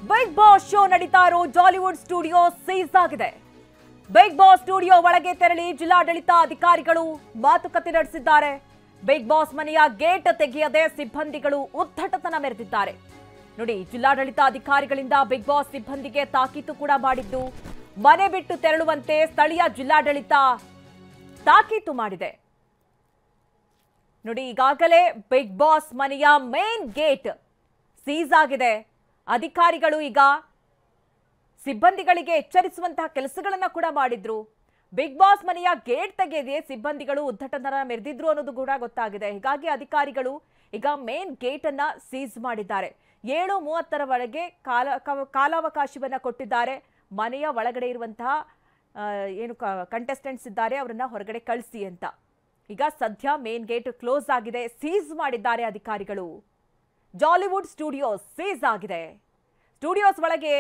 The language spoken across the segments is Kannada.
ಬಿಗ್ ಬಾಸ್ ಶೋ ನಡೀತಾ ಇರೋ ಜಾಲಿವುಡ್ ಸ್ಟುಡಿಯೋ ಸೀಸ್ ಆಗಿದೆ. ಬಿಗ್ ಬಾಸ್ ಸ್ಟುಡಿಯೋ ಒಳಗೆ ತೆರಳಿ ಜಿಲ್ಲಾಡಳಿತ ಅಧಿಕಾರಿಗಳು ಮಾತುಕತೆ ನಡೆಸಿದ್ದಾರೆ. ಬಿಗ್ ಬಾಸ್ ಮನೆಯ ಗೇಟ್ ತೆಗೆಯದೆ ಸಿಬ್ಬಂದಿಗಳು ಉದ್ದಟತನ ಮೆರೆದಿದ್ದಾರೆ. ನೋಡಿ, ಜಿಲ್ಲಾಡಳಿತ ಅಧಿಕಾರಿಗಳಿಂದ ಬಿಗ್ ಬಾಸ್ ಸಿಬ್ಬಂದಿಗೆ ತಾಕೀತು ಕೂಡ ಮಾಡಿದ್ದು, ಮನೆ ಬಿಟ್ಟು ತೆರಳುವಂತೆ ಸ್ಥಳೀಯ ಜಿಲ್ಲಾಡಳಿತ ತಾಕೀತು ಮಾಡಿದೆ. ನೋಡಿ, ಈಗಾಗಲೇ ಬಿಗ್ ಬಾಸ್ ಮನೆಯ ಮೇನ್ ಗೇಟ್ ಸೀಸ್ ಆಗಿದೆ. ಅಧಿಕಾರಿಗಳು ಈಗ ಸಿಬ್ಬಂದಿಗಳಿಗೆ ಎಚ್ಚರಿಸುವಂತಹ ಕೆಲಸಗಳನ್ನ ಕೂಡ ಮಾಡಿದ್ರು. ಬಿಗ್ ಬಾಸ್ ಮನೆಯ ಗೇಟ್ ತೆಗೆದೇ ಸಿಬ್ಬಂದಿಗಳು ಉದ್ದಟತನ ಮೆರೆದಿದ್ರು ಅನ್ನೋದು ಕೂಡ ಗೊತ್ತಾಗಿದೆ. ಹೀಗಾಗಿ ಅಧಿಕಾರಿಗಳು ಈಗ ಮೇನ್ ಗೇಟ್ ಅನ್ನ ಸೀಸ್ ಮಾಡಿದ್ದಾರೆ. 7:30 ಒಳಗೆ ಕಾಲಾವಕಾಶವನ್ನ ಕೊಟ್ಟಿದ್ದಾರೆ. ಮನೆಯ ಒಳಗಡೆ ಇರುವಂತಹ ಏನು ಕಂಟೆಸ್ಟೆಂಟ್ಸ್ ಇದ್ದಾರೆ ಅವರನ್ನ ಹೊರಗಡೆ ಕಳಿಸಿ ಅಂತ. ಈಗ ಸದ್ಯ ಮೇನ್ ಗೇಟ್ ಕ್ಲೋಸ್ ಆಗಿದೆ, ಸೀಸ್ ಮಾಡಿದ್ದಾರೆ ಅಧಿಕಾರಿಗಳು. ಜಾಲಿವುಡ್ ಸ್ಟುಡಿಯೋಸ್ ಸೀಸ್ ಆಗಿದೆ. ಸ್ಟುಡಿಯೋಸ್ ಒಳಗೆ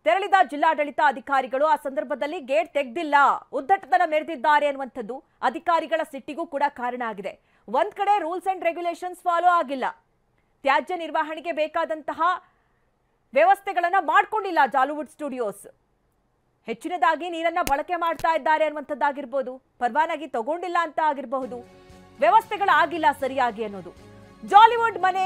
ತೆರಳಿದ ಜಿಲ್ಲಾಡಳಿತ ಅಧಿಕಾರಿಗಳು ಆ ಸಂದರ್ಭದಲ್ಲಿ ಗೇಟ್ ತೆಗೆದಿಲ್ಲ, ಉದ್ದಟತನ ಮೆರೆದಿದ್ದಾರೆ ಅನ್ನುವಂಥದ್ದು ಅಧಿಕಾರಿಗಳ ಸಿಟ್ಟಿಗೂ ಕೂಡ ಕಾರಣ ಆಗಿದೆ. ಒಂದ್ ಕಡೆ ರೂಲ್ಸ್ ಅಂಡ್ ರೆಗ್ಯುಲೇಷನ್ಸ್ ಫಾಲೋ ಆಗಿಲ್ಲ, ತ್ಯಾಜ್ಯ ನಿರ್ವಹಣೆಗೆ ಬೇಕಾದಂತಹ ವ್ಯವಸ್ಥೆಗಳನ್ನ ಮಾಡ್ಕೊಂಡಿಲ್ಲ ಜಾಲಿವುಡ್ ಸ್ಟುಡಿಯೋಸ್. ಹೆಚ್ಚಿನದಾಗಿ ನೀರನ್ನ ಬಳಕೆ ಮಾಡ್ತಾ ಇದ್ದಾರೆ ಅನ್ನುವಂಥದ್ದಾಗಿರ್ಬೋದು, ಪರವಾನಗಿ ತಗೊಂಡಿಲ್ಲ ಅಂತ ಆಗಿರಬಹುದು, ವ್ಯವಸ್ಥೆಗಳಾಗಿಲ್ಲ ಸರಿಯಾಗಿ ಅನ್ನೋದು. ಜಾಲಿವುಡ್ ಮನೆ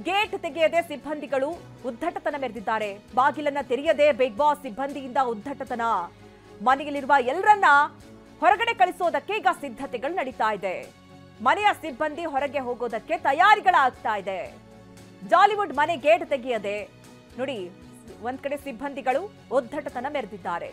ಗೇಟ್ ತೆಗೆಯದೆ ಸಿಬ್ಬಂದಿಗಳು ಉದ್ದಟತನ ಮೆರೆದಿದ್ದಾರೆ. ಬಾಗಿಲನ್ನ ತೆರೆಯದೆ ಬಿಗ್ ಬಾಸ್ ಸಿಬ್ಬಂದಿಯಿಂದ ಉದ್ದಟತನ. ಮನೆಯಲ್ಲಿರುವ ಎಲ್ಲರನ್ನ ಹೊರಗಡೆ ಕಳಿಸೋದಕ್ಕೆ ಈಗ ಸಿದ್ಧತೆಗಳು ನಡೀತಾ ಇದೆ. ಮನೆಯ ಸಿಬ್ಬಂದಿ ಹೊರಗೆ ಹೋಗೋದಕ್ಕೆ ತಯಾರಿಗಳಾಗ್ತಾ ಇದೆ. ಜಾಲಿವುಡ್ ಮನೆ ಗೇಟ್ ತೆಗೆಯದೆ ನೋಡಿ, ಒಂದ್ ಕಡೆ ಸಿಬ್ಬಂದಿಗಳು ಉದ್ದಟತನ ಮೆರೆದಿದ್ದಾರೆ.